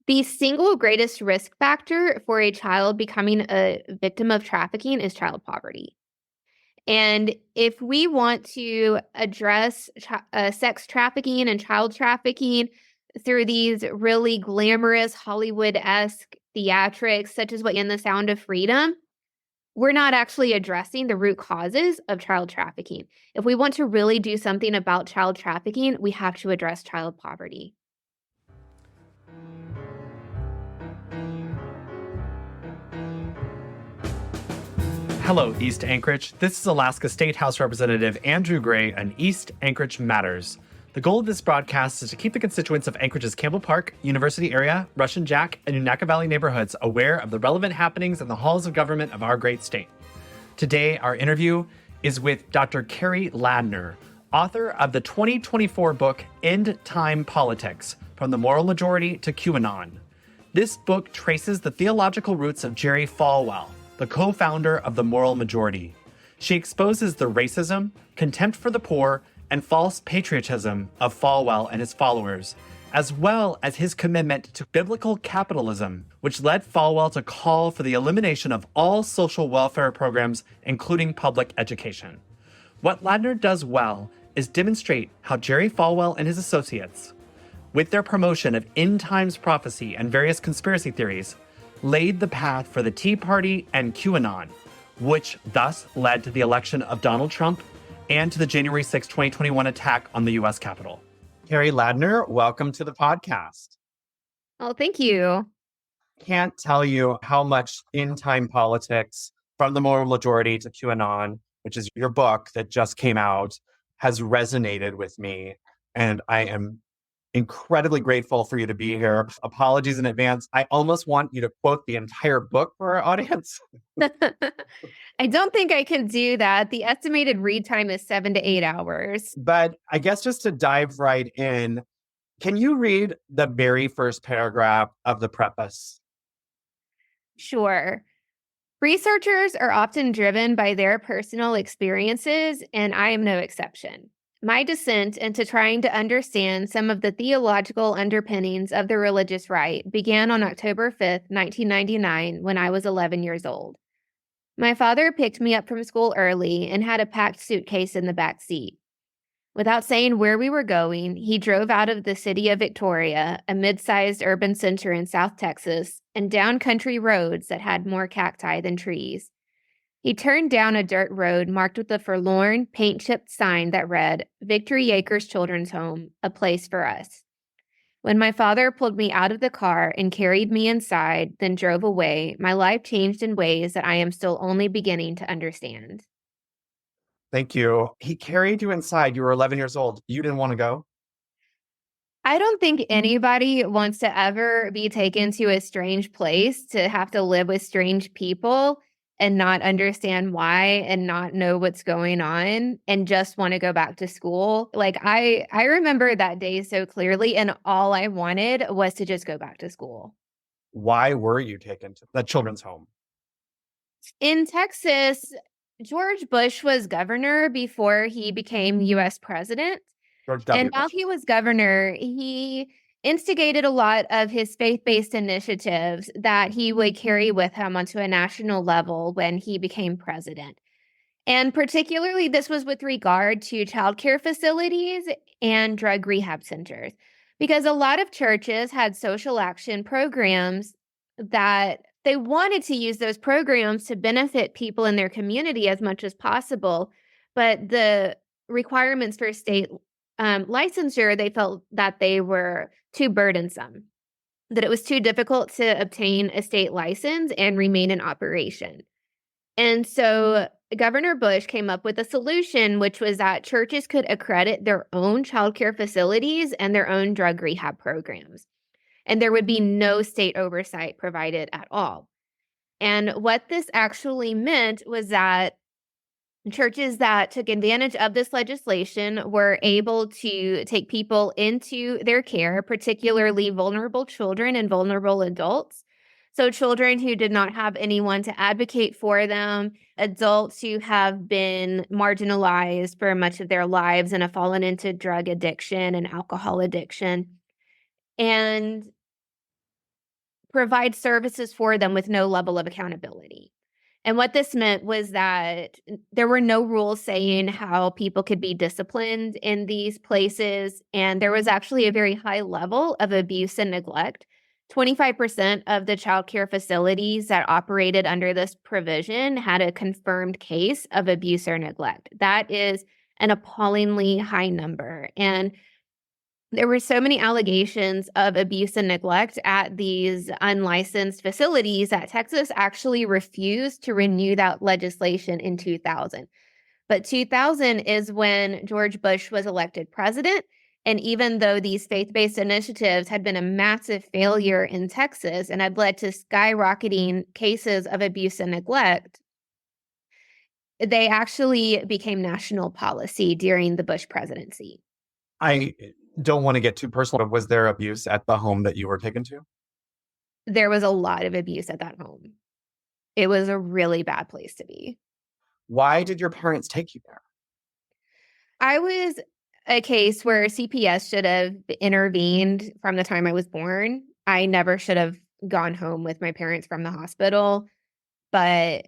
The single greatest risk factor for a child becoming a victim of trafficking is child poverty. And if we want to address sex trafficking and child trafficking through these really glamorous Hollywood-esque theatrics, such as what in The Sound of Freedom, we're not actually addressing the root causes of child trafficking. If we want to really do something about child trafficking, we have to address child poverty. Hello, East Anchorage. This is Alaska State House Representative Andrew Gray on East Anchorage Matters. The goal of this broadcast is to keep the constituents of Anchorage's Campbell Park, University area, Russian Jack, and Unaka Valley neighborhoods aware of the relevant happenings in the halls of government of our great state. Today, our interview is with Dr. Keri Ladner, author of the 2024 book, End Time Politics, From the Moral Majority to QAnon. This book traces the theological roots of Jerry Falwell, the co-founder of the Moral Majority. She exposes the racism, contempt for the poor, and false patriotism of Falwell and his followers, as well as his commitment to biblical capitalism, which led Falwell to call for the elimination of all social welfare programs, including public education. What Ladner does well is demonstrate how Jerry Falwell and his associates, with their promotion of end times prophecy and various conspiracy theories, laid the path for the Tea Party and QAnon, which thus led to the election of Donald Trump and to the January 6, 2021 attack on the U.S. Capitol. Keri Ladner, welcome to the podcast. Oh, thank you. Can't tell you how much End Time Politics, From the Moral Majority to QAnon, which is your book that just came out, has resonated with me. And I am incredibly grateful for you to be here. Apologies in advance. I almost want you to quote the entire book for our audience. I don't think I can do that. The estimated read time is 7 to 8 hours. But I guess just to dive right in, can you read the very first paragraph of the preface? Sure. Researchers are often driven by their personal experiences, and I am no exception. My descent into trying to understand some of the theological underpinnings of the religious right began on October 5th, 1999, when I was 11 years old. My father picked me up from school early and had a packed suitcase in the back seat. Without saying where we were going, he drove out of the city of Victoria, a mid-sized urban center in South Texas, and down country roads that had more cacti than trees. He turned down a dirt road marked with a forlorn, paint-chipped sign that read, Victory Acres Children's Home, a place for us. When my father pulled me out of the car and carried me inside, then drove away, my life changed in ways that I am still only beginning to understand. Thank you. He carried you inside. You were 11 years old. You didn't want to go? I don't think anybody wants to ever be taken to a strange place, to have to live with strange people and not understand why and not know what's going on and just want to go back to school. Like I remember that day so clearly, and all I wanted was to just go back to school. Why were you taken to the children's home? In Texas, George Bush was governor before he became U.S. president. George W. And while he was governor, he instigated a lot of his faith-based initiatives that he would carry with him onto a national level when he became president. And particularly, this was with regard to childcare facilities and drug rehab centers, because a lot of churches had social action programs that they wanted to use those programs to benefit people in their community as much as possible. But the requirements for state licensure, they felt that they were too burdensome, that it was too difficult to obtain a state license and remain in operation. And so Governor Bush came up with a solution, which was that churches could accredit their own childcare facilities and their own drug rehab programs. And there would be no state oversight provided at all. And what this actually meant was that churches that took advantage of this legislation were able to take people into their care, particularly vulnerable children and vulnerable adults. So children who did not have anyone to advocate for them, adults who have been marginalized for much of their lives and have fallen into drug addiction and alcohol addiction. And provide services for them with no level of accountability. And what this meant was that there were no rules saying how people could be disciplined in these places. And there was actually a very high level of abuse and neglect. 25% of the childcare facilities that operated under this provision had a confirmed case of abuse or neglect. That is an appallingly high number. And there were so many allegations of abuse and neglect at these unlicensed facilities that Texas actually refused to renew that legislation in 2000. But 2000 is when George Bush was elected president. And even though these faith-based initiatives had been a massive failure in Texas and had led to skyrocketing cases of abuse and neglect, they actually became national policy during the Bush presidency. I don't want to get too personal, but was there abuse at the home that you were taken to? There was a lot of abuse at that home. It was a really bad place to be. Why did your parents take you there? I was a case where CPS should have intervened from the time I was born. I never should have gone home with my parents from the hospital, but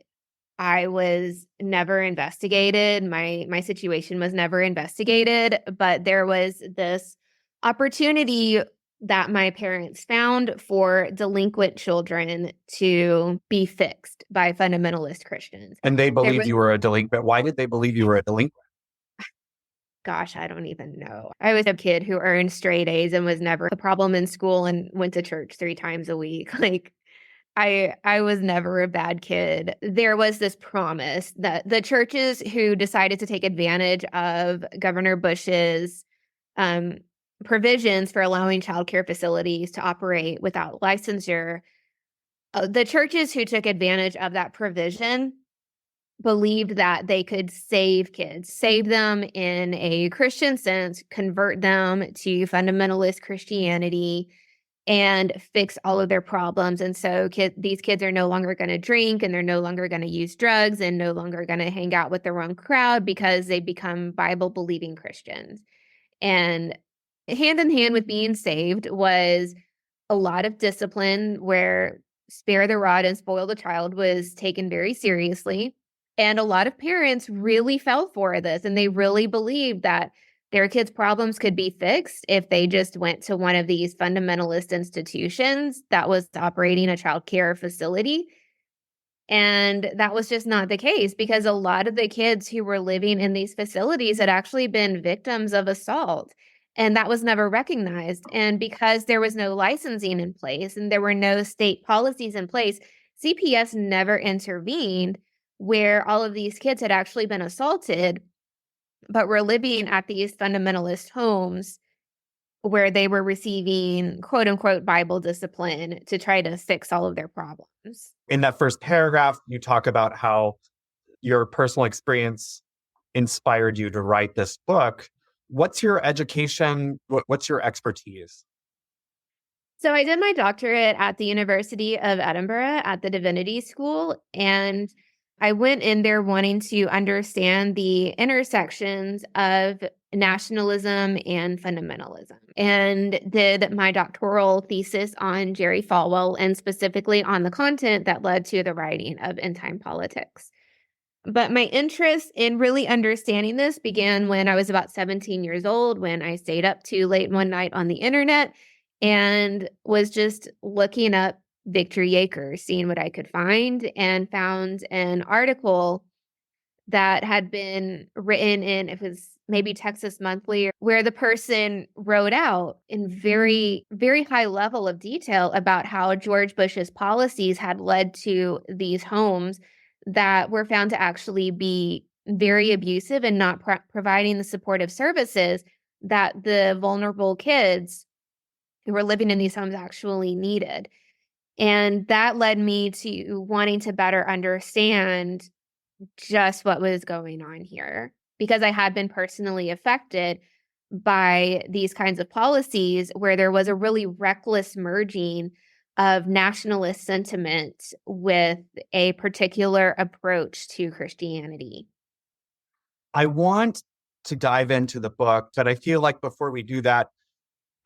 I was never investigated. My situation was never investigated, but there was this opportunity that my parents found for delinquent children to be fixed by fundamentalist Christians. And they believed you were a delinquent. Why did they believe you were a delinquent? Gosh, I don't even know. I was a kid who earned straight A's and was never a problem in school and went to church 3 times a week. Like, I was never a bad kid. There was this promise that the churches who decided to take advantage of Governor Bush's provisions for allowing childcare facilities to operate without licensure, the churches who took advantage of that provision believed that they could save kids, save them in a Christian sense, convert them to fundamentalist Christianity, and fix all of their problems. And so these kids are no longer going to drink, and they're no longer going to use drugs, and no longer going to hang out with the wrong crowd because they become Bible-believing Christians. And hand in hand with being saved was a lot of discipline where spare the rod and spoil the child was taken very seriously. And a lot of parents really fell for this, and they really believed that their kids' problems could be fixed if they just went to one of these fundamentalist institutions that was operating a child care facility. And that was just not the case, because a lot of the kids who were living in these facilities had actually been victims of assault, and that was never recognized. And because there was no licensing in place and there were no state policies in place, CPS never intervened where all of these kids had actually been assaulted, but were living at these fundamentalist homes where they were receiving quote unquote Bible discipline to try to fix all of their problems. In that first paragraph, you talk about how your personal experience inspired you to write this book. What's your education? What's your expertise? So I did my doctorate at the University of Edinburgh at the Divinity School, and I went in there wanting to understand the intersections of nationalism and fundamentalism, and did my doctoral thesis on Jerry Falwell, and specifically on the content that led to the writing of End Time Politics. But my interest in really understanding this began when I was about 17 years old, when I stayed up too late one night on the internet and was just looking up Victory Acres, seeing what I could find, and found an article that had been written in, it was maybe Texas Monthly, where the person wrote out in very, very high level of detail about how George Bush's policies had led to these homes that were found to actually be very abusive and not providing the supportive services that the vulnerable kids who were living in these homes actually needed. And that led me to wanting to better understand just what was going on here, because I had been personally affected by these kinds of policies where there was a really reckless merging of nationalist sentiment with a particular approach to Christianity. I want to dive into the book, but I feel like before we do that,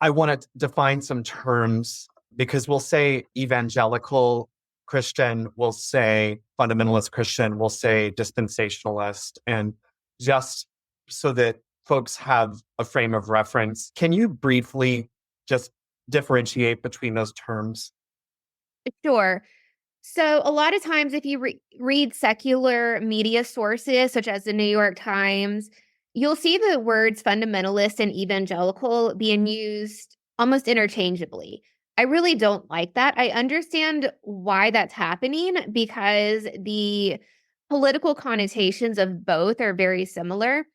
I want to define some terms because we'll say evangelical Christian, we'll say fundamentalist Christian, we'll say dispensationalist. And just so that folks have a frame of reference, can you briefly just differentiate between those terms? Sure. So, a lot of times, if you read secular media sources, such as the New York Times, you'll see the words fundamentalist and evangelical being used almost interchangeably. I really don't like that. I understand why that's happening because the political connotations of both are very similar.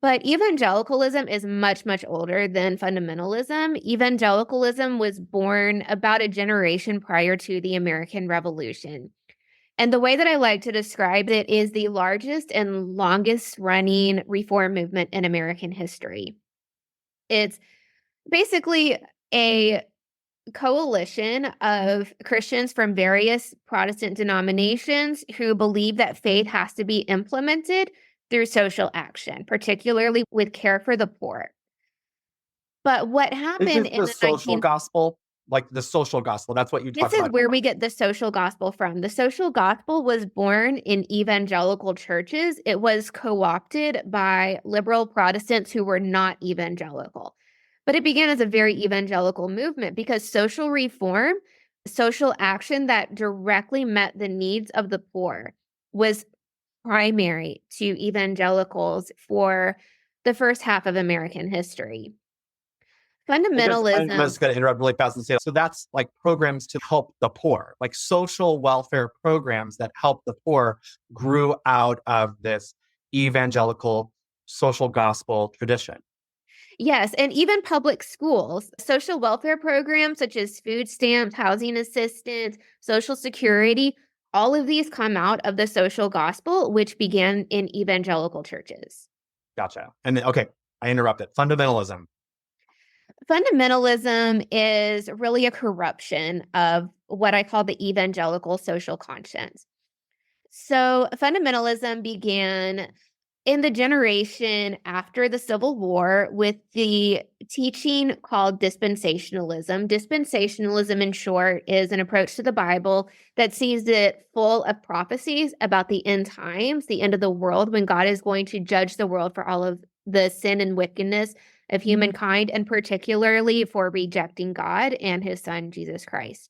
But evangelicalism is much, much older than fundamentalism. Evangelicalism was born about a generation prior to the American Revolution. And the way that I like to describe it is the largest and longest running reform movement in American history. It's basically a coalition of Christians from various Protestant denominations who believe that faith has to be implemented through social action, particularly with care for the poor. But what This happened is in the the social 19 gospel, like the social gospel. That's what you This talk is about. where we get the social gospel from. The social gospel was born in evangelical churches. It was co-opted by liberal Protestants who were not evangelical. But it began as a very evangelical movement because social reform, social action that directly met the needs of the poor was primary to evangelicals for the first half of American history. I'm Fundamentalism. just going to interrupt really fast and say, so that's like programs to help the poor, like social welfare programs that help the poor grew out of this evangelical social gospel tradition. Yes, and even public schools, social welfare programs such as food stamps, housing assistance, Social Security, all of these come out of the social gospel, which began in evangelical churches. Gotcha. And then, okay, I interrupted. Fundamentalism. Fundamentalism is really a corruption of what I call the evangelical social conscience. So, fundamentalism began in the generation after the Civil War with the teaching called dispensationalism. Dispensationalism, in short, is an approach to the Bible that sees it full of prophecies about the end times, the end of the world, when God is going to judge the world for all of the sin and wickedness of humankind, and particularly for rejecting God and his son, Jesus Christ.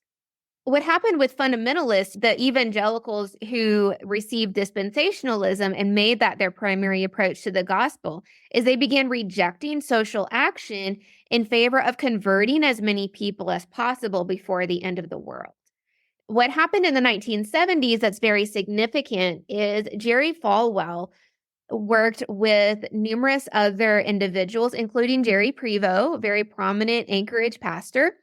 What happened with fundamentalists, the evangelicals who received dispensationalism and made that their primary approach to the gospel, is they began rejecting social action in favor of converting as many people as possible before the end of the world. What happened in the 1970s that's very significant is Jerry Falwell worked with numerous other individuals, including Jerry Prevo, very prominent Anchorage pastor,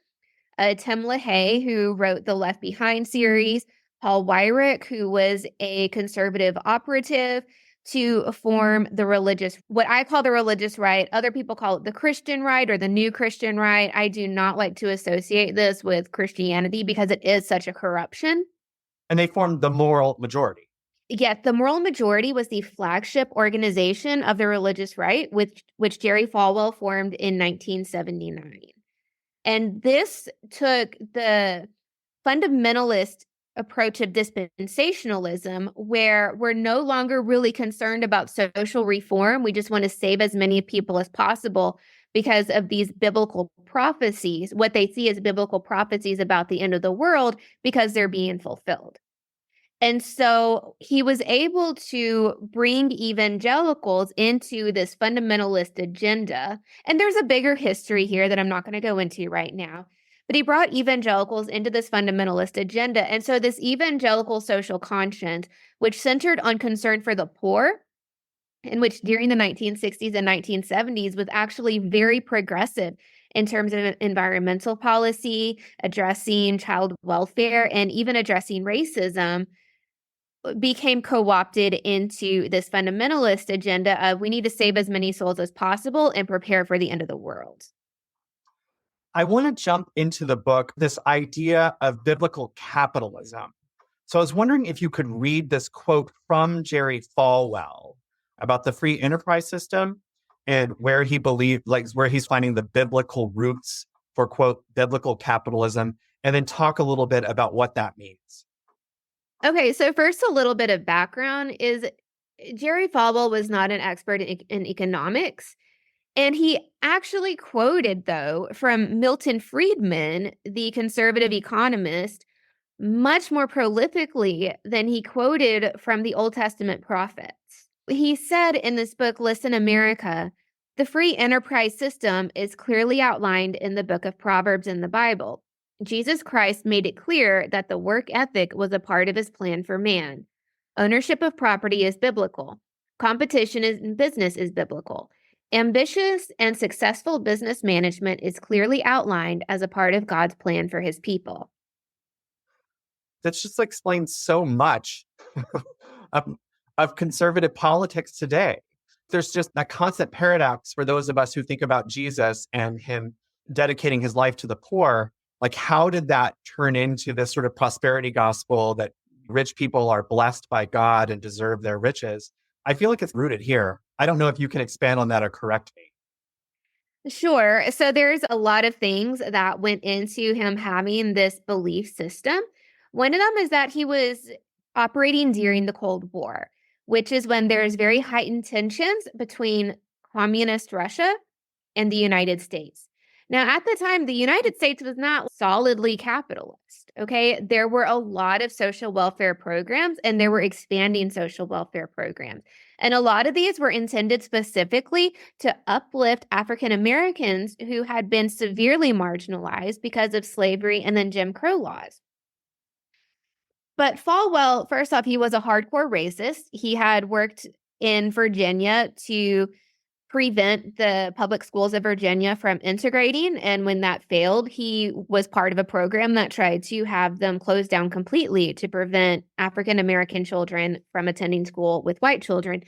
Tim LaHaye, who wrote the Left Behind series, Paul Weyrich, who was a conservative operative, to form what I call the religious right. Other people call it the Christian right or the new Christian right. I do not like to associate this with Christianity because it is such a corruption. And they formed the moral majority. Yet the Moral Majority was the flagship organization of the religious right, which Jerry Falwell formed in 1979. And this took the fundamentalist approach of dispensationalism, where we're no longer really concerned about social reform. We just want to save as many people as possible because of these biblical prophecies, what they see as biblical prophecies about the end of the world, because they're being fulfilled. And so he was able to bring evangelicals into this fundamentalist agenda. And there's a bigger history here that I'm not going to go into right now. But he brought evangelicals into this fundamentalist agenda. And so this evangelical social conscience, which centered on concern for the poor, and which during the 1960s and 1970s was actually very progressive in terms of environmental policy, addressing child welfare, and even addressing racism, became co-opted into this fundamentalist agenda of we need to save as many souls as possible and prepare for the end of the world. I want to jump into the book, this idea of biblical capitalism. So I was wondering if you could read this quote from Jerry Falwell about the free enterprise system and where he believed, like where he's finding the biblical roots for, quote, biblical capitalism and then talk a little bit about what that means. Okay, so first, a little bit of background is Jerry Falwell was not an expert in economics. And he actually quoted, though, from Milton Friedman, the conservative economist, much more prolifically than he quoted from the Old Testament prophets. He said in this book, Listen America, the free enterprise system is clearly outlined in the book of Proverbs in the Bible. Jesus Christ made it clear that the work ethic was a part of his plan for man. Ownership of property is biblical. Competition in business is biblical. Ambitious and successful business management is clearly outlined as a part of God's plan for his people. That just explains so much of conservative politics today. There's just a constant paradox for those of us who think about Jesus and him dedicating his life to the poor. Like, how did that turn into this sort of prosperity gospel that rich people are blessed by God and deserve their riches? I feel like it's rooted here. I don't know if you can expand on that or correct me. Sure. So there's a lot of things that went into him having this belief system. One of them is that he was operating during the Cold War, which is when there's very heightened tensions between communist Russia and the United States. Now, at the time, the United States was not solidly capitalist, okay? There were a lot of social welfare programs, and there were expanding social welfare programs. And a lot of these were intended specifically to uplift African Americans who had been severely marginalized because of slavery and then Jim Crow laws. But Falwell, first off, he was a hardcore racist. He had worked in Virginia to prevent the public schools of Virginia from integrating. And when that failed, he was part of a program that tried to have them closed down completely to prevent African American children from attending school with white children.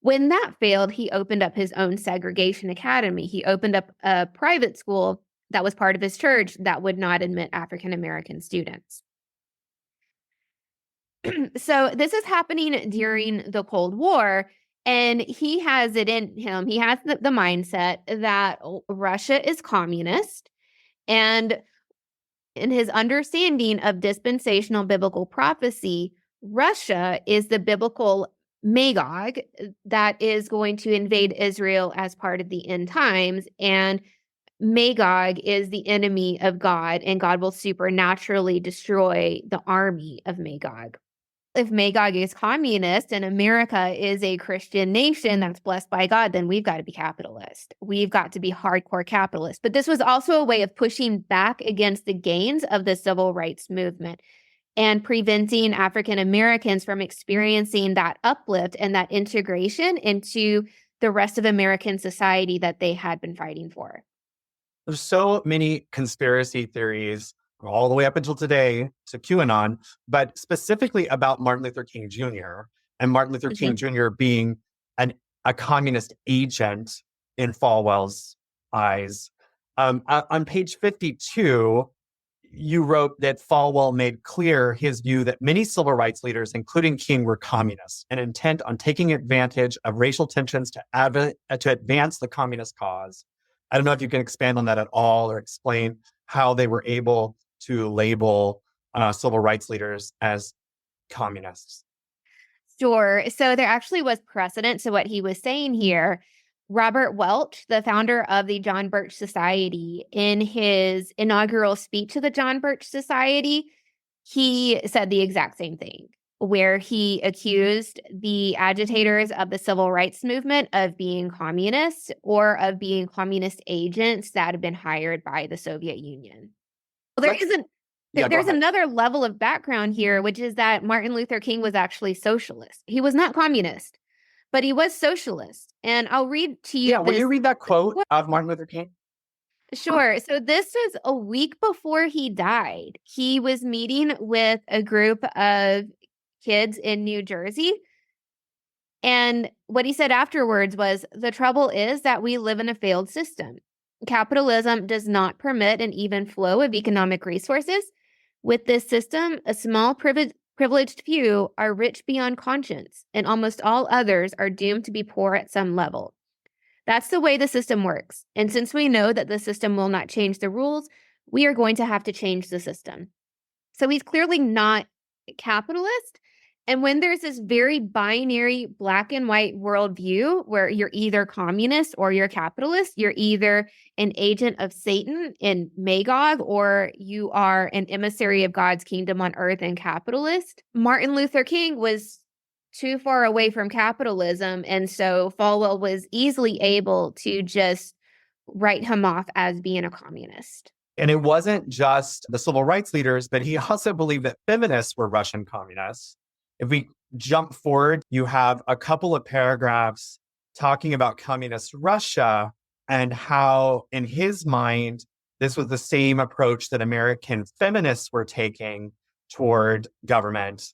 When that failed, he opened up his own segregation academy. He opened up a private school that was part of his church that would not admit African American students. So this is happening during the Cold War, and he has it in him. He has the mindset that Russia is communist, and in his understanding of dispensational biblical prophecy, Russia is the biblical Magog that is going to invade Israel as part of the end times, and Magog is the enemy of God, and God will supernaturally destroy the army of Magog. If Magog is communist and America is a Christian nation that's blessed by God, then we've got to be capitalist. We've got to be hardcore capitalist. But this was also a way of pushing back against the gains of the civil rights movement and preventing African Americans from experiencing that uplift and that integration into the rest of American society that they had been fighting for. There's so many conspiracy theories all the way up until today to QAnon, but specifically about Martin Luther King Jr. and Martin Luther King Jr. being a communist agent in Falwell's eyes. On page 52, you wrote that Falwell made clear his view that many civil rights leaders, including King, were communists and intent on taking advantage of racial tensions to advance the communist cause. I don't know if you can expand on that at all or explain how they were able to label civil rights leaders as communists. Sure. So there actually was precedent to what he was saying here. Robert Welch, the founder of the John Birch Society, in his inaugural speech to the John Birch Society, he said the exact same thing, where he accused the agitators of the civil rights movement of being communists or of being communist agents that had been hired by the Soviet Union. Well, there's another level of background here, which is that Martin Luther King was actually socialist. He was not communist, but he was socialist. And I'll read to you. Yeah, will you read that quote of Martin Luther King? Sure. So this is a week before he died. He was meeting with a group of kids in New Jersey. And what he said afterwards was, the trouble is that we live in a failed system. Capitalism does not permit an even flow of economic resources. With this system, a small privileged few are rich beyond conscience, and almost all others are doomed to be poor at some level. That's the way the system works. And since we know that the system will not change the rules, we are going to have to change the system. So he's clearly not a capitalist. And when there's this very binary black and white worldview where you're either communist or you're capitalist, you're either an agent of Satan in Magog or you are an emissary of God's kingdom on earth and capitalist. Martin Luther King was too far away from capitalism. And so Falwell was easily able to just write him off as being a communist. And it wasn't just the civil rights leaders, but he also believed that feminists were Russian communists. If we jump forward, you have a couple of paragraphs talking about communist Russia and how, in his mind, this was the same approach that American feminists were taking toward government.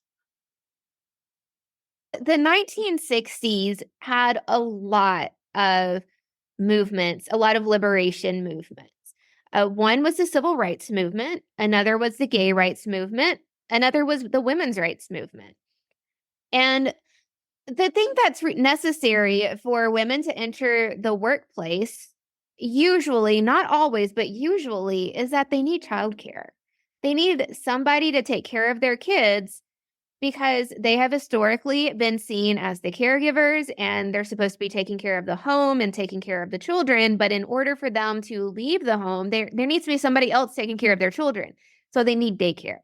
The 1960s had a lot of movements, a lot of liberation movements. One was the civil rights movement. Another was the gay rights movement. Another was the women's rights movement. And the thing that's necessary for women to enter the workplace, usually, not always, but usually, is that they need childcare. They need somebody to take care of their kids because they have historically been seen as the caregivers and they're supposed to be taking care of the home and taking care of the children. But in order for them to leave the home, there needs to be somebody else taking care of their children. So they need daycare.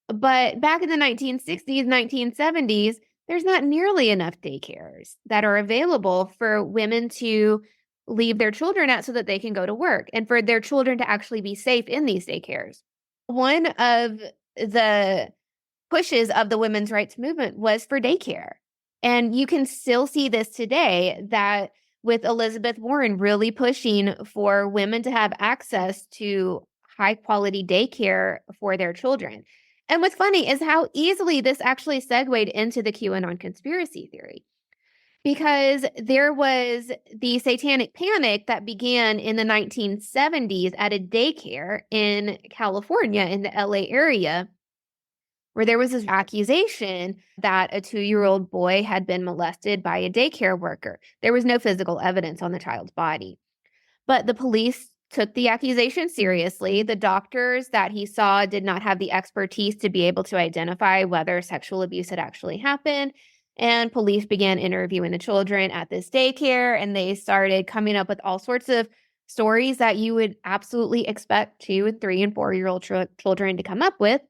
But back in the 1960s, 1970s, there's not nearly enough daycares that are available for women to leave their children at so that they can go to work and for their children to actually be safe in these daycares. One of the pushes of the women's rights movement was for daycare. And you can still see this today that with Elizabeth Warren really pushing for women to have access to high quality daycare for their children. And what's funny is how easily this actually segued into the QAnon conspiracy theory. Because there was the satanic panic that began in the 1970s at a daycare in California in the LA area, where there was this accusation that a 2-year-old boy had been molested by a daycare worker. There was no physical evidence on the child's body. But the police took the accusation seriously. The doctors that he saw did not have the expertise to be able to identify whether sexual abuse had actually happened. And police began interviewing the children at this daycare, and they started coming up with all sorts of stories that you would absolutely expect 2, 3, and 4-year-old children to come up with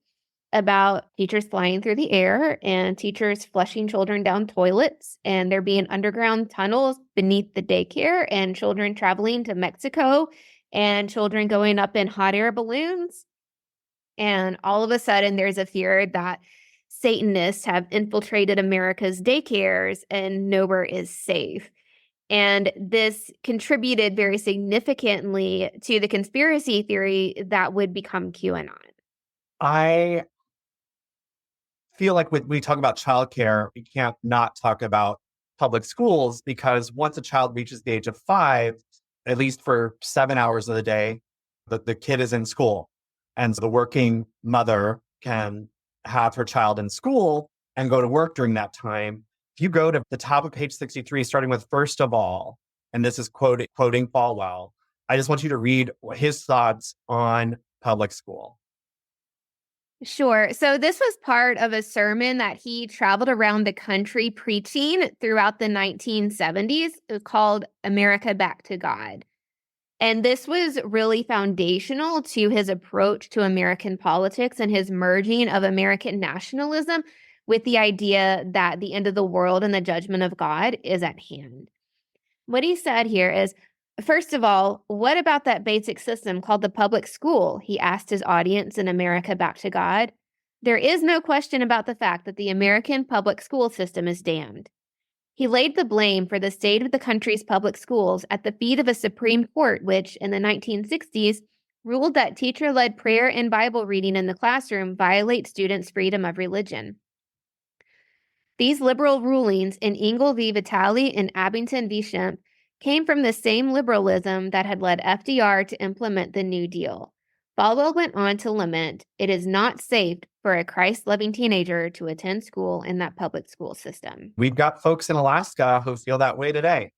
about teachers flying through the air and teachers flushing children down toilets and there being underground tunnels beneath the daycare and children traveling to Mexico and children going up in hot air balloons. And all of a sudden, there's a fear that Satanists have infiltrated America's daycares and nowhere is safe. And this contributed very significantly to the conspiracy theory that would become QAnon. I feel like when we talk about childcare, we can't not talk about public schools because once a child reaches the age of 5, at least for 7 hours of the day, the kid is in school. And so the working mother can have her child in school and go to work during that time. If you go to the top of page 63, starting with first of all, and this is quoting Falwell, I just want you to read his thoughts on public school. Sure. So this was part of a sermon that he traveled around the country preaching throughout the 1970s called America Back to God. And this was really foundational to his approach to American politics and his merging of American nationalism with the idea that the end of the world and the judgment of God is at hand. What he said here is, first of all, what about that basic system called the public school? He asked his audience in America Back to God. There is no question about the fact that the American public school system is damned. He laid the blame for the state of the country's public schools at the feet of a Supreme Court, which in the 1960s ruled that teacher-led prayer and Bible reading in the classroom violate students' freedom of religion. These liberal rulings in Ingle v. Vitale and Abington v. Shemp came from the same liberalism that had led FDR to implement the New Deal. Falwell went on to lament, it is not safe for a Christ-loving teenager to attend school in that public school system. We've got folks in Alaska who feel that way today.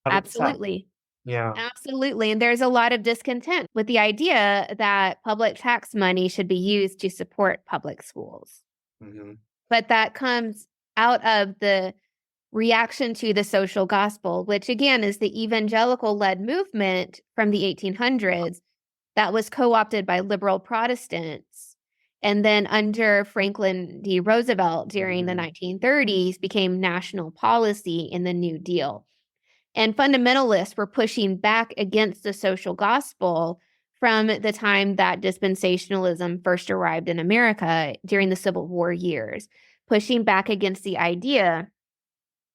100%. Absolutely. Yeah. Absolutely. And there's a lot of discontent with the idea that public tax money should be used to support public schools. Hmm. But that comes out of the reaction to the social gospel, which again is the evangelical led movement from the 1800s that was co opted by liberal Protestants. And then under Franklin D. Roosevelt during the 1930s became national policy in the New Deal. And fundamentalists were pushing back against the social gospel from the time that dispensationalism first arrived in America during the Civil War years, pushing back against the idea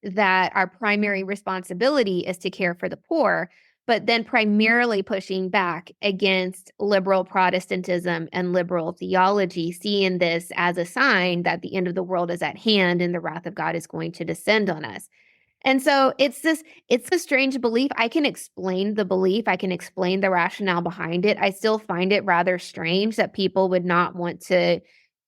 that our primary responsibility is to care for the poor, but then primarily pushing back against liberal Protestantism and liberal theology, seeing this as a sign that the end of the world is at hand and the wrath of God is going to descend on us. And so it's a strange belief. I can explain the belief. I can explain the rationale behind it. I still find it rather strange that people would not want to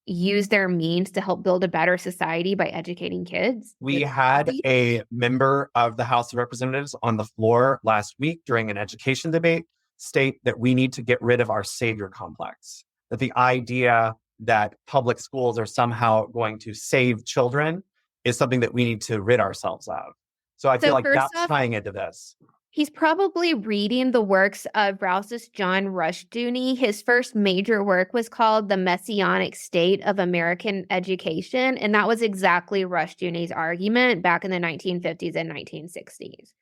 use their means to help build a better society by educating kids. We had a member of the House of Representatives on the floor last week during an education debate state that we need to get rid of our savior complex, that the idea that public schools are somehow going to save children is something that we need to rid ourselves of. So I feel like first that's off, tying into this. he's probably reading the works of Rouse's John Rushdoony. His first major work was called The Messianic State of American Education, and that was exactly Rushdoony's argument back in the 1950s and 1960s.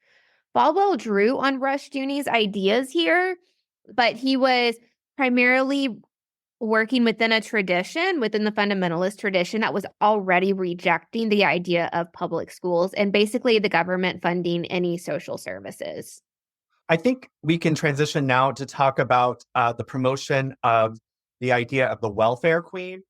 Falwell drew on Rushdoony's ideas here, but he was primarily working within a tradition, within the fundamentalist tradition that was already rejecting the idea of public schools and basically the government funding any social services. I think we can transition now to talk about the promotion of the idea of the welfare queen.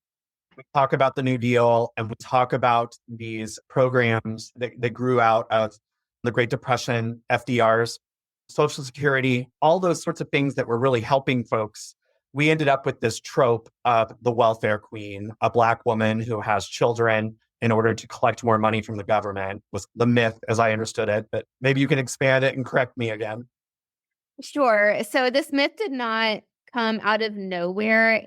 We talk about the New Deal and we talk about these programs that grew out of the Great Depression, FDR's Social Security, all those sorts of things that were really helping folks. We ended up with this trope of the welfare queen, a Black woman who has children in order to collect more money from the government, was the myth as I understood it. But maybe you can expand it and correct me again. Sure. So this myth did not come out of nowhere.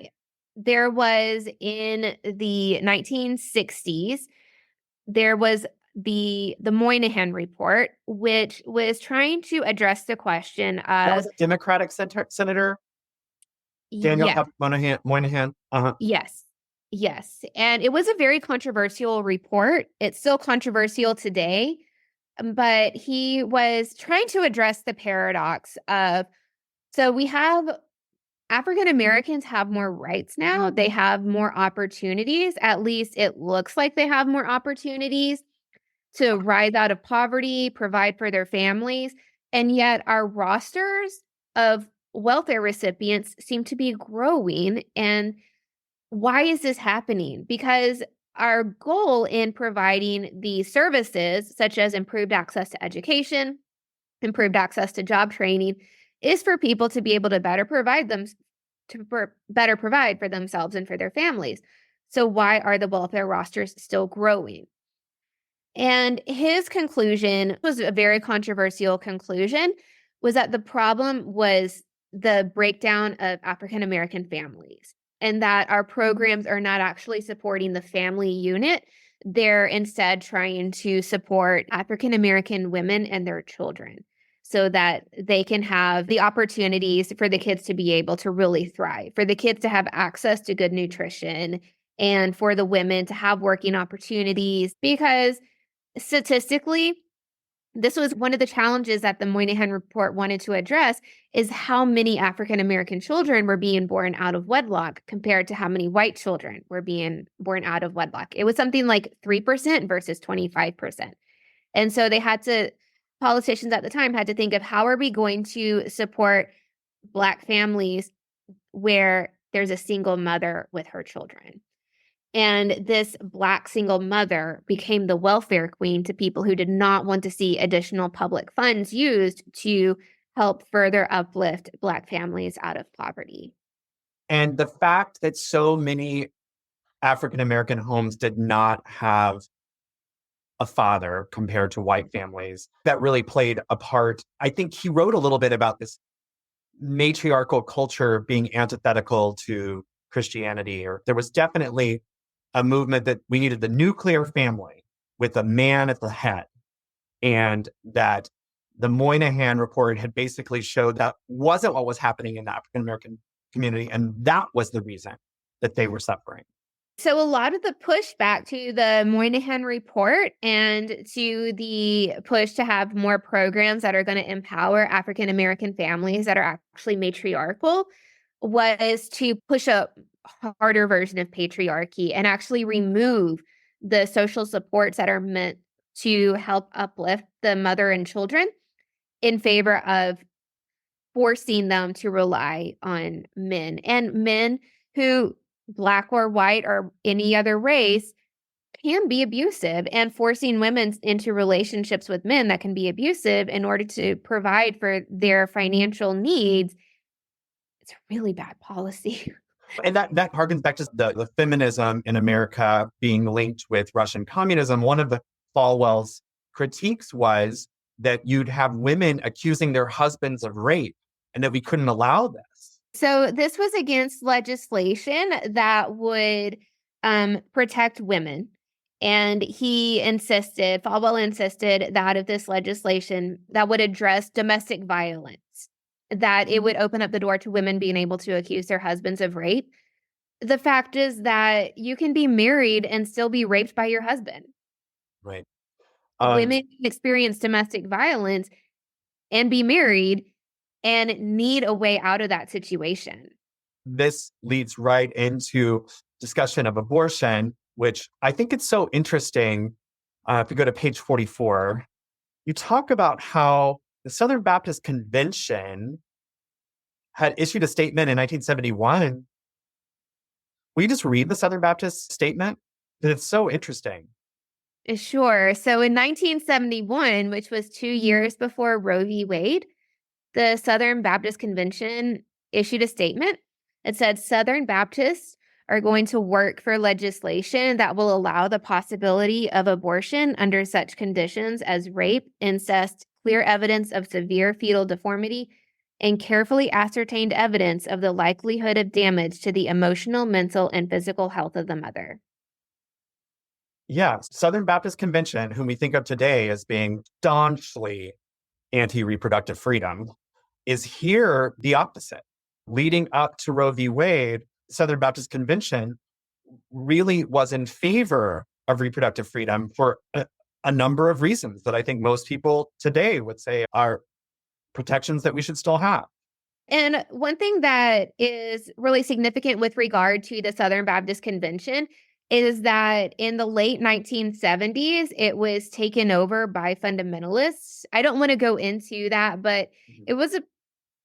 There was in the 1960s, there was the Moynihan report, which was trying to address the question That was of a Democratic Senator Daniel yes, Moynihan. Uh-huh. yes, yes. And it was a very controversial report. It's still controversial today, but he was trying to address the paradox of so we have African Americans have more rights now. They have more opportunities. At least it looks like they have more opportunities to rise out of poverty, provide for their families. And yet our rosters of welfare recipients seem to be growing. And why is this happening? Because our goal in providing these services, such as improved access to education, improved access to job training, is for people to be able to better provide for themselves and for their families. So why are the welfare rosters still growing? And his conclusion was a very controversial conclusion, was that the problem was the breakdown of African American families and that our programs are not actually supporting the family unit. They're instead trying to support African American women and their children so that they can have the opportunities for the kids to be able to really thrive, for the kids to have access to good nutrition, and for the women to have working opportunities. Because statistically, this was one of the challenges that the Moynihan report wanted to address is how many African American children were being born out of wedlock compared to how many white children were being born out of wedlock. It was something like 3% versus 25%. And so politicians at the time had to think of how are we going to support Black families where there's a single mother with her children. And this Black single mother became the welfare queen to people who did not want to see additional public funds used to help further uplift Black families out of poverty. And the fact that so many African American homes did not have a father compared to white families. That really played a part. I think he wrote a little bit about this matriarchal culture being antithetical to Christianity, or there was definitely a movement that we needed the nuclear family with a man at the head, and that the Moynihan report had basically showed that wasn't what was happening in the African American community, and that was the reason that they were suffering. So a lot of the pushback to the Moynihan report and to the push to have more programs that are going to empower African American families that are actually matriarchal was to push a harder version of patriarchy and actually remove the social supports that are meant to help uplift the mother and children in favor of forcing them to rely on men, and men who, Black or white or any other race, can be abusive, and forcing women into relationships with men that can be abusive in order to provide for their financial needs. It's a really bad policy. And that harkens back to the feminism in America being linked with Russian communism. One of the Falwell's critiques was that you'd have women accusing their husbands of rape and that we couldn't allow this. So this was against legislation that would protect women. And Falwell insisted that if this legislation that would address domestic violence, that it would open up the door to women being able to accuse their husbands of rape. The fact is that you can be married and still be raped by your husband. Right. Women can experience domestic violence and be married and need a way out of that situation. This leads right into discussion of abortion, which I think it's so interesting. If you go to page 44, you talk about how the Southern Baptist Convention had issued a statement in 1971. Will you just read the Southern Baptist statement? It's so interesting. Sure. So in 1971, which was 2 years before Roe v. Wade, the Southern Baptist Convention issued a statement. It said Southern Baptists are going to work for legislation that will allow the possibility of abortion under such conditions as rape, incest, clear evidence of severe fetal deformity, and carefully ascertained evidence of the likelihood of damage to the emotional, mental, and physical health of the mother. Yeah, Southern Baptist Convention, whom we think of today as being staunchly anti-reproductive freedom, is here the opposite. Leading up to Roe v. Wade, Southern Baptist Convention really was in favor of reproductive freedom for a number of reasons that I think most people today would say are protections that we should still have. And one thing that is really significant with regard to the Southern Baptist Convention is that in the late 1970s, it was taken over by fundamentalists. I don't want to go into that, but it was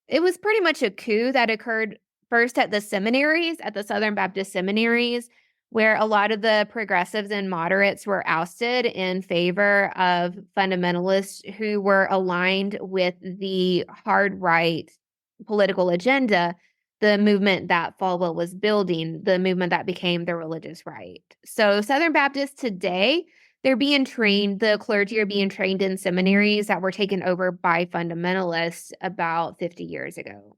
pretty much a coup that occurred first at the seminaries, at the Southern Baptist seminaries, where a lot of the progressives and moderates were ousted in favor of fundamentalists who were aligned with the hard right political agenda, the movement that Falwell was building, the movement that became the religious right. So Southern Baptists today, they're being trained, the clergy are being trained in seminaries that were taken over by fundamentalists about 50 years ago.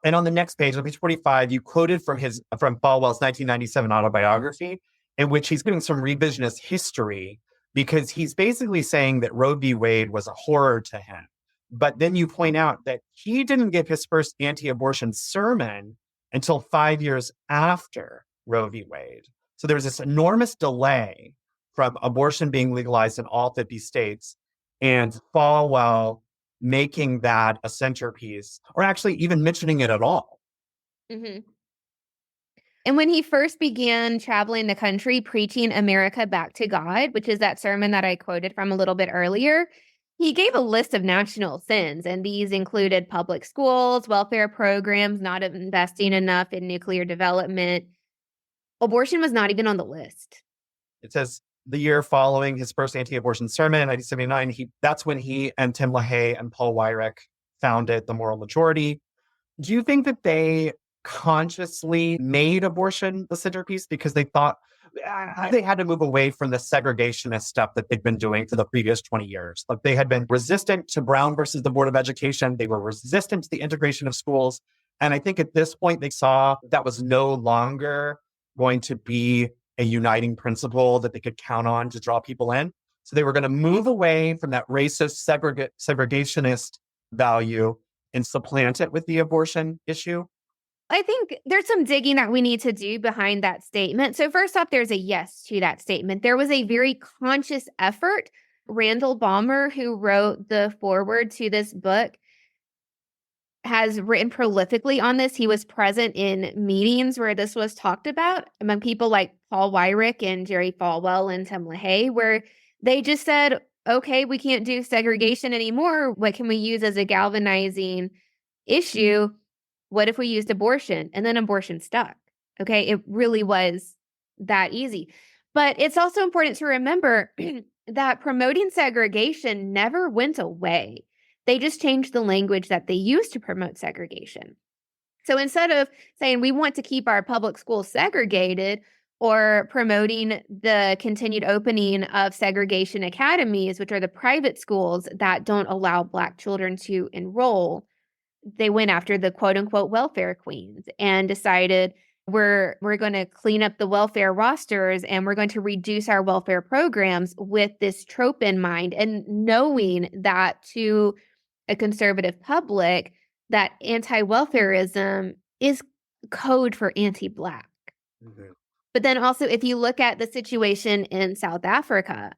And on the next page, on page 45, you quoted from Falwell's 1997 autobiography, in which he's giving some revisionist history, because he's basically saying that Roe v. Wade was a horror to him. But then you point out that he didn't give his first anti-abortion sermon until 5 years after Roe v. Wade. So there was this enormous delay from abortion being legalized in all 50 states and Falwell making that a centerpiece, or actually even mentioning it at all. Mm-hmm. And when he first began traveling the country preaching America back to God, which is that sermon that I quoted from a little bit earlier, he gave a list of national sins, and these included public schools, welfare programs, not investing enough in nuclear development. Abortion was not even on the list. It says the year following his first anti-abortion sermon in 1979, that's when he and Tim LaHaye and Paul Weyrich founded the Moral Majority. Do you think that they consciously made abortion the centerpiece because they thought they had to move away from the segregationist stuff that they'd been doing for the previous 20 years. Like they had been resistant to Brown versus the Board of Education. They were resistant to the integration of schools. And I think at this point, they saw that was no longer going to be a uniting principle that they could count on to draw people in. So they were going to move away from that racist, segregationist value and supplant it with the abortion issue. I think there's some digging that we need to do behind that statement. So first off, there's a yes to that statement. There was a very conscious effort. Randall Balmer, who wrote the foreword to this book, has written prolifically on this. He was present in meetings where this was talked about among people like Paul Weyrich and Jerry Falwell and Tim LaHaye, where they just said, okay, we can't do segregation anymore. What can we use as a galvanizing issue? What if we used abortion? And then abortion stuck. Okay, it really was that easy. But it's also important to remember that promoting segregation never went away. They just changed the language that they used to promote segregation. So instead of saying we want to keep our public schools segregated or promoting the continued opening of segregation academies, which are the private schools that don't allow Black children to enroll, they went after the quote unquote welfare queens and decided we're going to clean up the welfare rosters and we're going to reduce our welfare programs with this trope in mind, and knowing that to a conservative public that anti-welfarism is code for anti-Black. Mm-hmm. But then also, if you look at the situation in South Africa,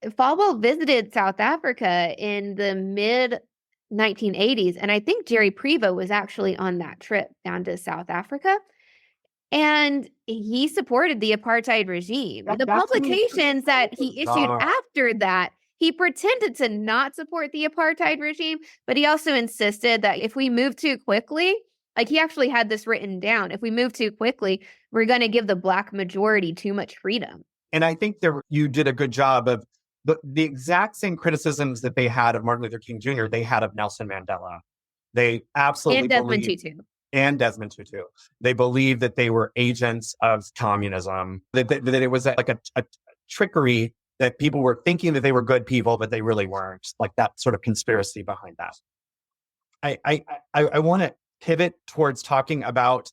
Falwell visited South Africa in the mid 1980s. And I think Jerry Prevo was actually on that trip down to South Africa. And he supported the apartheid regime. The publications that he issued after that, he pretended to not support the apartheid regime, but he also insisted that if we move too quickly, like he actually had this written down, if we move too quickly, we're going to give the Black majority too much freedom. And I think you did a good job of the exact same criticisms that they had of Martin Luther King Jr., they had of Nelson Mandela. They absolutely and Desmond Tutu. And Desmond Tutu. They believed that they were agents of communism, that it was like a trickery, that people were thinking that they were good people, but they really weren't, like that sort of conspiracy behind that. I want to pivot towards talking about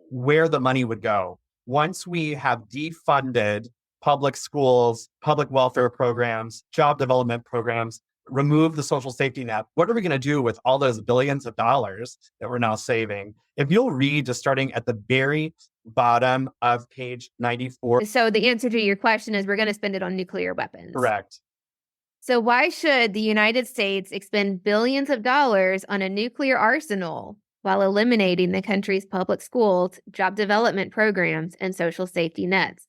where the money would go. Once we have defunded public schools, public welfare programs, job development programs, remove the social safety net, what are we going to do with all those billions of dollars that we're now saving? If you'll read, just starting at the very bottom of page 94. So the answer to your question is we're going to spend it on nuclear weapons. Correct. So why should the United States expend billions of dollars on a nuclear arsenal while eliminating the country's public schools, job development programs, and social safety nets?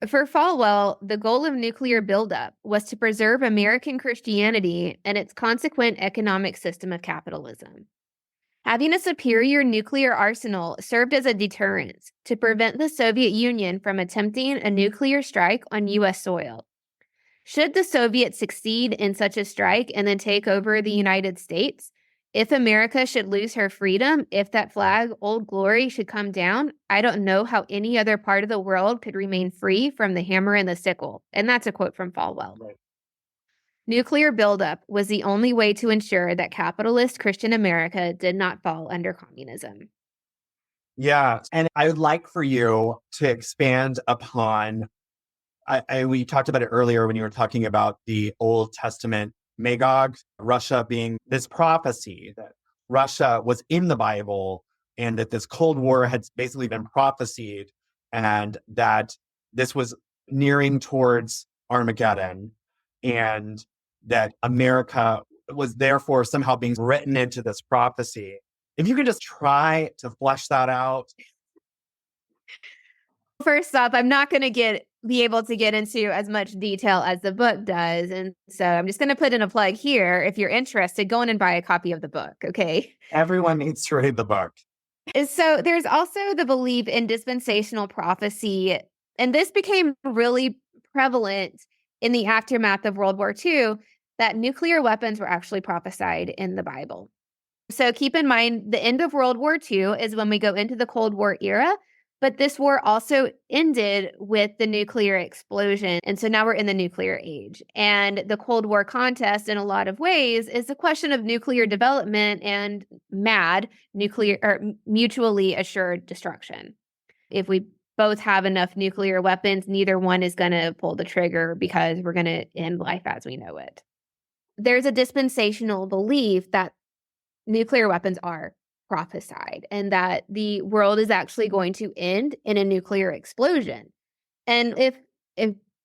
For Falwell, the goal of nuclear buildup was to preserve American Christianity and its consequent economic system of capitalism. Having a superior nuclear arsenal served as a deterrent to prevent the Soviet Union from attempting a nuclear strike on U.S. soil. Should the Soviets succeed in such a strike and then take over the United States, if America should lose her freedom, if that flag, Old Glory, should come down, I don't know how any other part of the world could remain free from the hammer and the sickle. And that's a quote from Falwell. Right. Nuclear buildup was the only way to ensure that capitalist Christian America did not fall under communism. Yeah. And I would like for you to expand upon, we talked about it earlier when you were talking about the Old Testament Magog, Russia being this prophecy that Russia was in the Bible and that this Cold War had basically been prophesied and that this was nearing towards Armageddon and that America was therefore somehow being written into this prophecy. If you could just try to flesh that out. First off, I'm not going to be able to get into as much detail as the book does. And so I'm just going to put in a plug here. If you're interested, go in and buy a copy of the book, okay? Everyone needs to read the book. So there's also the belief in dispensational prophecy. And this became really prevalent in the aftermath of World War II, that nuclear weapons were actually prophesied in the Bible. So keep in mind, the end of World War II is when we go into the Cold War era, but this war also ended with the nuclear explosion. And so now we're in the nuclear age. And the Cold War contest, in a lot of ways, is a question of nuclear development and nuclear or mutually assured destruction. If we both have enough nuclear weapons, neither one is going to pull the trigger because we're going to end life as we know it. There's a dispensational belief that nuclear weapons are prophesied and that the world is actually going to end in a nuclear explosion. And if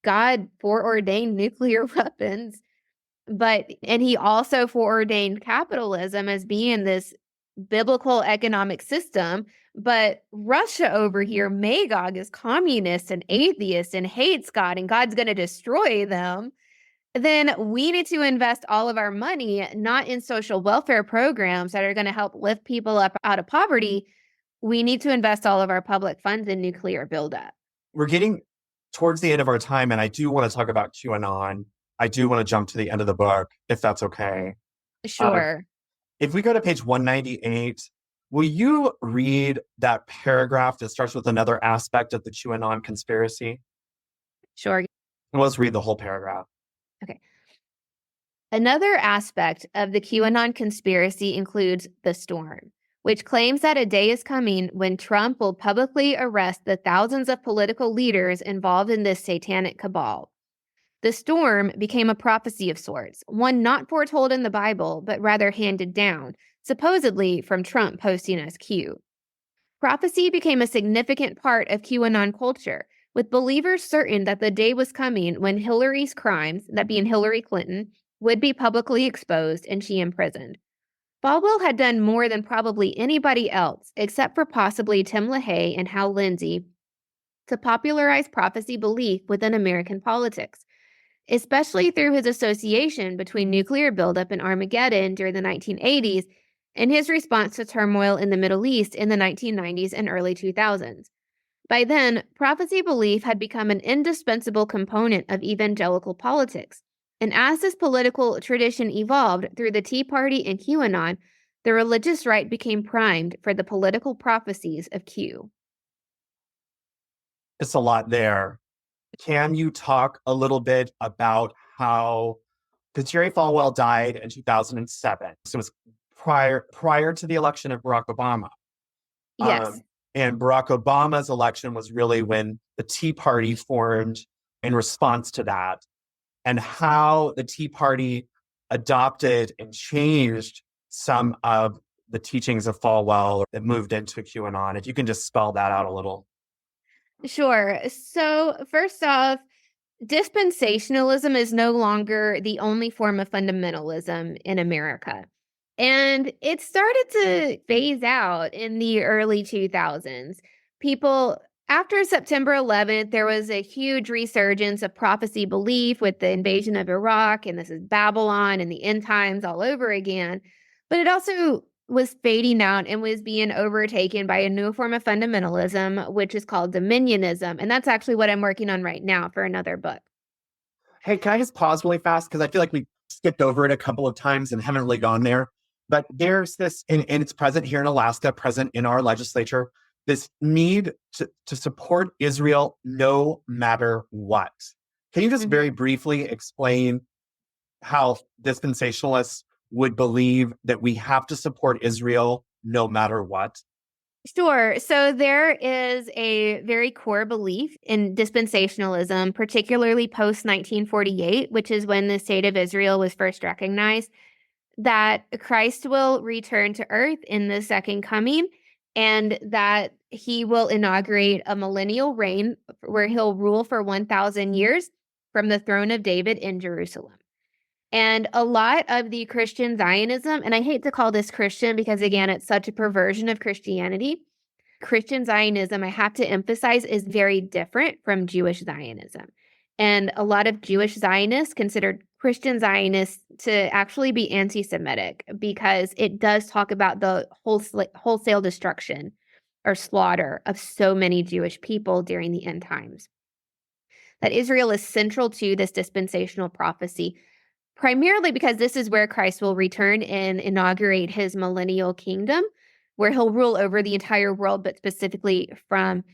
God foreordained nuclear weapons, and he also foreordained capitalism as being this biblical economic system, but Russia over here, Magog, is communist and atheist and hates God, and God's going to destroy them, then we need to invest all of our money not in social welfare programs that are going to help lift people up out of poverty. We need to invest all of our public funds in nuclear buildup. We're getting towards the end of our time, and I do want to talk about QAnon. I do want to jump to the end of the book, if that's okay. Sure. If we go to page 198, will you read that paragraph that starts with another aspect of the QAnon conspiracy? Sure. Let's read the whole paragraph. Okay. Another aspect of the QAnon conspiracy includes the storm, which claims that a day is coming when Trump will publicly arrest the thousands of political leaders involved in this satanic cabal. The storm became a prophecy of sorts, one not foretold in the Bible, but rather handed down, supposedly from Trump posting as Q. Prophecy became a significant part of QAnon culture, with believers certain that the day was coming when Hillary's crimes, that being Hillary Clinton, would be publicly exposed and she imprisoned. Falwell had done more than probably anybody else, except for possibly Tim LaHaye and Hal Lindsey, to popularize prophecy belief within American politics, especially through his association between nuclear buildup and Armageddon during the 1980s and his response to turmoil in the Middle East in the 1990s and early 2000s. By then, prophecy belief had become an indispensable component of evangelical politics. And as this political tradition evolved through the Tea Party and QAnon, the religious right became primed for the political prophecies of Q. It's a lot there. Can you talk a little bit about how, because Jerry Falwell died in 2007, so it was prior to the election of Barack Obama. Yes. And Barack Obama's election was really when the Tea Party formed in response to that, and how the Tea Party adopted and changed some of the teachings of Falwell that moved into QAnon. If you can just spell that out a little. Sure. So, first off, dispensationalism is no longer the only form of fundamentalism in America. And it started to phase out in the early 2000s. After September 11th, there was a huge resurgence of prophecy belief with the invasion of Iraq, and this is Babylon and the end times all over again. But it also was fading out and was being overtaken by a new form of fundamentalism, which is called dominionism. And that's actually what I'm working on right now for another book. Hey, can I just pause really fast? Because I feel like we skipped over it a couple of times and haven't really gone there. But there's this, and it's present here in Alaska, present in our legislature, this need to support Israel no matter what. Can you just very briefly explain how dispensationalists would believe that we have to support Israel no matter what? Sure. So there is a very core belief in dispensationalism, particularly post 1948, which is when the state of Israel was first recognized, that Christ will return to earth in the second coming and that he will inaugurate a millennial reign where he'll rule for 1,000 years from the throne of David in Jerusalem. And a lot of the Christian Zionism, and I hate to call this Christian because, again, it's such a perversion of Christianity. Christian Zionism, I have to emphasize, is very different from Jewish Zionism. And a lot of Jewish Zionists considered Christian Zionists to actually be anti-Semitic because it does talk about the wholesale destruction or slaughter of so many Jewish people during the end times. That Israel is central to this dispensational prophecy. primarily because this is where Christ will return and inaugurate his millennial kingdom, where he'll rule over the entire world, but specifically from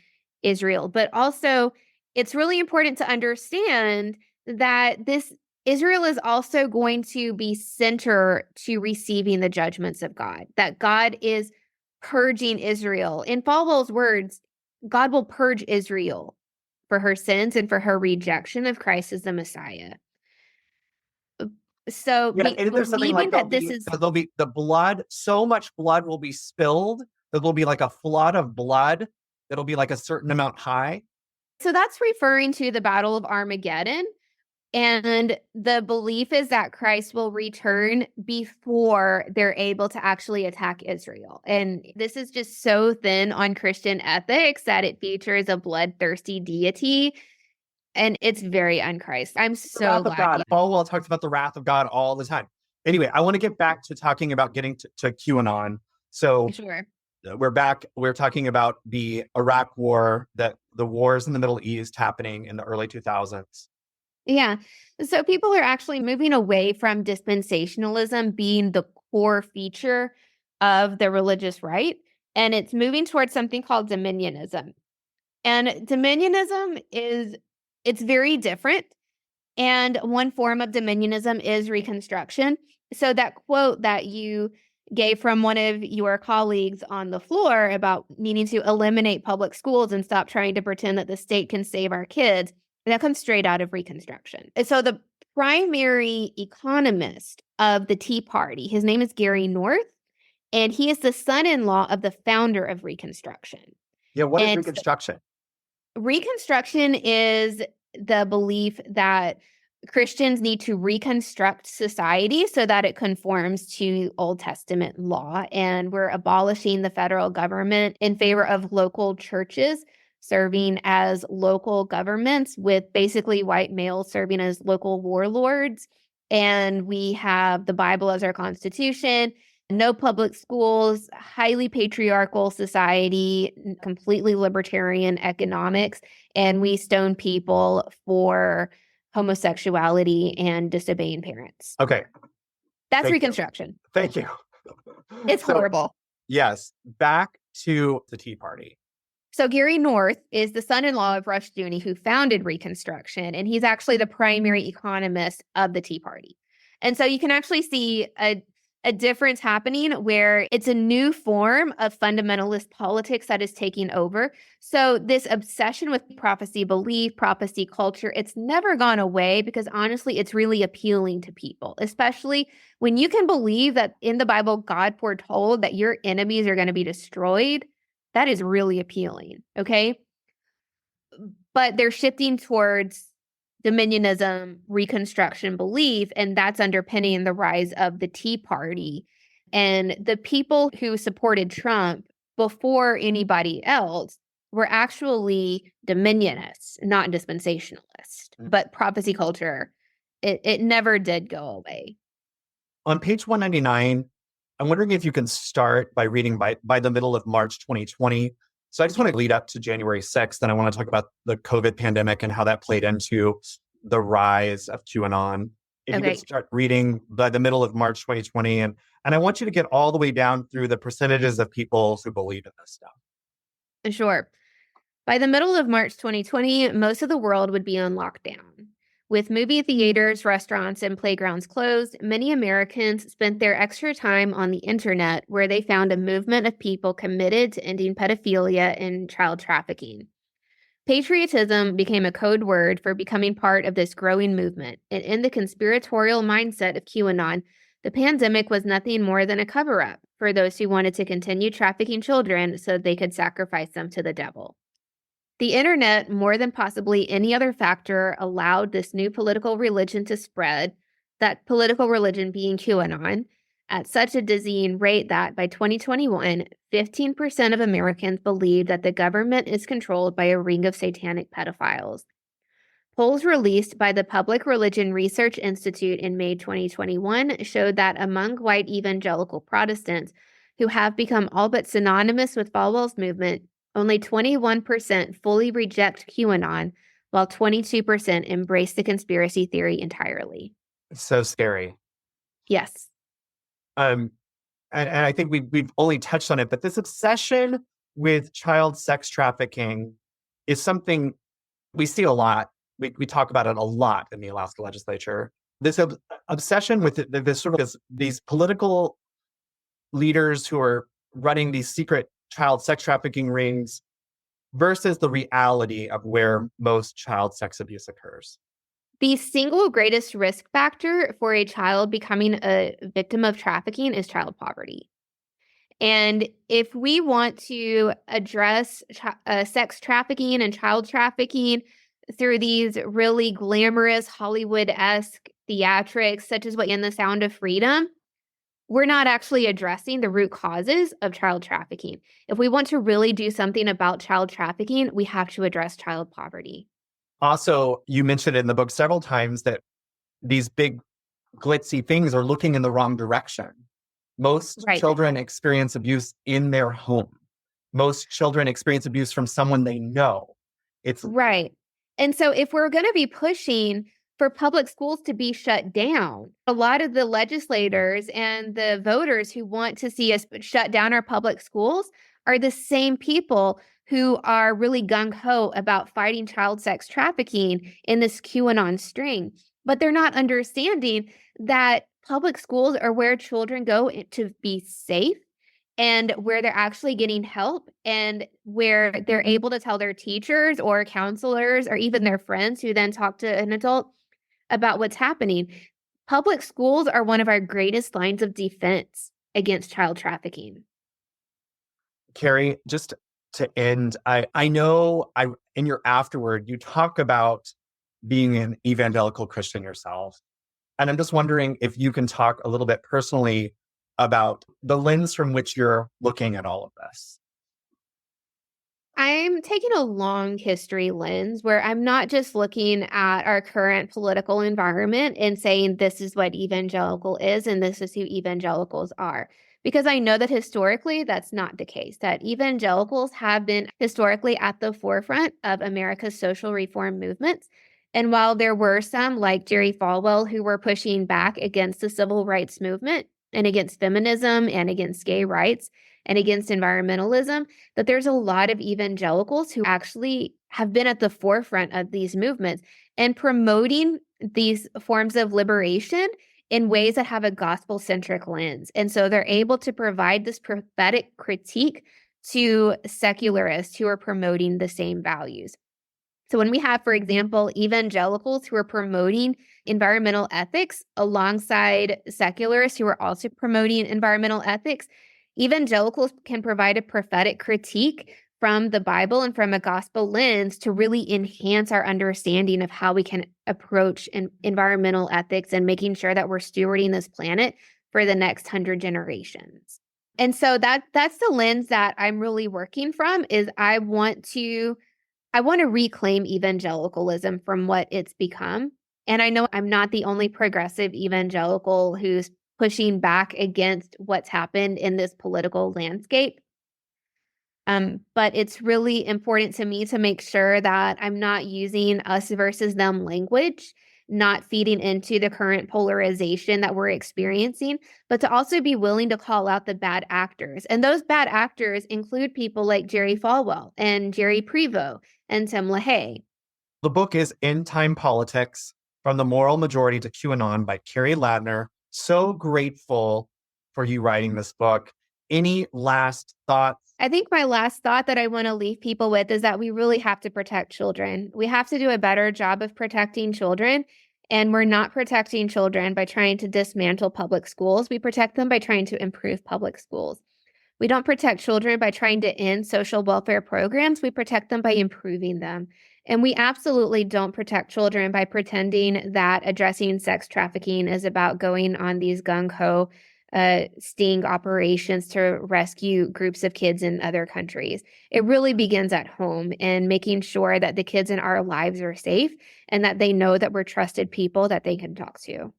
Israel. But also, it's really important to understand that this Israel is also going to be center to receiving the judgments of God, that God is purging Israel. In Falwell's words, God will purge Israel for her sins and for her rejection of Christ as the Messiah. So Yeah, and there's something like believing that this is there'll be the blood, so much blood will be spilled that there'll be like a flood of blood that'll be like a certain amount high. so that's referring to the Battle of Armageddon. And the belief is that Christ will return before they're able to actually attack Israel. And this is just so thin on Christian ethics that it features a bloodthirsty deity. And it's very unchrist. I'm The so wrath of glad. God. Falwell talks about the wrath of God all the time. Anyway, I want to get back to talking about getting to QAnon. So Sure. we're back. We're talking about the Iraq War, that the wars in the Middle East happening in the early 2000s. Yeah. So people are actually moving away from dispensationalism being the core feature of the religious right. And it's moving towards something called dominionism. And dominionism it's very different. And one form of dominionism is Reconstruction. So that quote that you gave from one of your colleagues on the floor about needing to eliminate public schools and stop trying to pretend that the state can save our kids, that comes straight out of Reconstruction. And so the primary economist of the Tea Party, his name is Gary North, and he is the son-in-law of the founder of Reconstruction. Yeah, what is And Reconstruction? Reconstruction is the belief that Christians need to reconstruct society so that it conforms to Old Testament law. And we're abolishing the federal government in favor of local churches serving as local governments, with basically white males serving as local warlords. And we have the Bible as our constitution. No public schools, highly patriarchal society, completely libertarian economics, and we stone people for homosexuality and disobeying parents. Okay. That's Thank you. Reconstruction. Thank you. It's So, horrible. Yes, back to the Tea Party. So Gary North is the son-in-law of Rushdoony, who founded Reconstruction, and he's actually the primary economist of the Tea Party. And so you can actually see a difference happening where it's a new form of fundamentalist politics that is taking over. So this obsession with prophecy belief, prophecy culture, it's never gone away because honestly, it's really appealing to people, especially when you can believe that in the Bible, God foretold that your enemies are going to be destroyed. That is really appealing, okay? But they're shifting towards dominionism, Reconstruction belief, and that's underpinning the rise of the Tea Party. And the people who supported Trump before anybody else were actually dominionists, not dispensationalists. But prophecy culture, it never did go away. On page 199, I'm wondering if you can start by reading by the middle of March 2020. So I just want to lead up to January 6th, and I want to talk about the COVID pandemic and how that played into the rise of QAnon. If you could start reading by the middle of March 2020, and I want you to get all the way down through the percentages of people who believe in this stuff. Sure. By the middle of March 2020, most of the world would be on lockdown. With movie theaters, restaurants, and playgrounds closed, many Americans spent their extra time on the internet, where they found a movement of people committed to ending pedophilia and child trafficking. Patriotism became a code word for becoming part of this growing movement, and in the conspiratorial mindset of QAnon, the pandemic was nothing more than a cover-up for those who wanted to continue trafficking children so they could sacrifice them to the devil. The internet, more than possibly any other factor, allowed this new political religion to spread, that political religion being QAnon, at such a dizzying rate that by 2021, 15% of Americans believe that the government is controlled by a ring of satanic pedophiles. Polls released by the Public Religion Research Institute in May 2021 showed that among white evangelical Protestants who have become all but synonymous with Falwell's movement, only 21% fully reject QAnon, while 22% embrace the conspiracy theory entirely. It's so scary. Yes. Um, and I think we've only touched on it, but this obsession with child sex trafficking is something we see a lot. We talk about it a lot in the Alaska legislature. This obsession with this sort of these political leaders who are running these secret child sex trafficking rings versus the reality of where most child sex abuse occurs. The single greatest risk factor for a child becoming a victim of trafficking is child poverty. And if we want to address sex trafficking and child trafficking through these really glamorous Hollywood-esque theatrics, such as what in The Sound of Freedom, we're not actually addressing the root causes of child trafficking. If we want to really do something about child trafficking, we have to address child poverty. Also, you mentioned in the book several times that these big glitzy things are looking in the wrong direction. Most children experience abuse in their home. Most children experience abuse from someone they know. It's right. And so if we're going to be pushing for public schools to be shut down, a lot of the legislators and the voters who want to see us shut down our public schools are the same people who are really gung-ho about fighting child sex trafficking in this QAnon string. But they're not understanding that public schools are where children go to be safe and where they're actually getting help and where they're able to tell their teachers or counselors or even their friends who then talk to an adult about what's happening. Public schools are one of our greatest lines of defense against child trafficking. Keri, just to end, I know in your afterword, you talk about being an evangelical Christian yourself. And I'm just wondering if you can talk a little bit personally about the lens from which you're looking at all of this. I'm taking a long history lens where I'm not just looking at our current political environment and saying this is what evangelical is and this is who evangelicals are. Because I know that historically that's not the case, that evangelicals have been historically at the forefront of America's social reform movements. And while there were some like Jerry Falwell who were pushing back against the civil rights movement and against feminism and against gay rights and against environmentalism, that there's a lot of evangelicals who actually have been at the forefront of these movements and promoting these forms of liberation in ways that have a gospel-centric lens. And so they're able to provide this prophetic critique to secularists who are promoting the same values. So when we have, for example, evangelicals who are promoting environmental ethics alongside secularists who are also promoting environmental ethics, evangelicals can provide a prophetic critique from the Bible and from a gospel lens to really enhance our understanding of how we can approach environmental ethics and making sure that we're stewarding this planet for the next 100 generations. And so that's the lens that I'm really working from is I want to reclaim evangelicalism from what it's become. And I know I'm not the only progressive evangelical who's pushing back against what's happened in this political landscape. But it's really important to me to make sure that I'm not using us versus them language, not feeding into the current polarization that we're experiencing, but to also be willing to call out the bad actors. And those bad actors include people like Jerry Falwell and Jerry Prevo and Tim LaHaye. The book is End Time Politics, From the Moral Majority to QAnon by Keri Ladner. So grateful for you writing this book. Any last thoughts? I think my last thought that I want to leave people with is that we really have to protect children. We have to do a better job of protecting children. And we're not protecting children by trying to dismantle public schools. We protect them by trying to improve public schools. We don't protect children by trying to end social welfare programs. We protect them by improving them. And we absolutely don't protect children by pretending that addressing sex trafficking is about going on these gung-ho sting operations to rescue groups of kids in other countries. It really begins at home and making sure that the kids in our lives are safe and that they know that we're trusted people that they can talk to.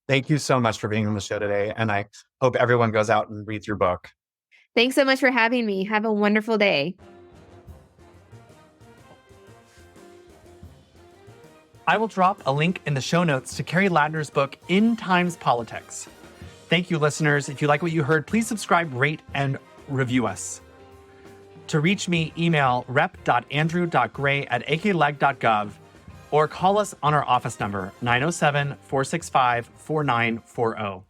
Thank you so much for being on the show today. And I hope everyone goes out and reads your book. Thanks so much for having me. Have a wonderful day. I will drop a link in the show notes to Keri Ladner's book, In Times Politics. Thank you, listeners. If you like what you heard, please subscribe, rate, and review us. To reach me, email rep.andrew.gray@akleg.gov or call us on our office number, 907-465-4940.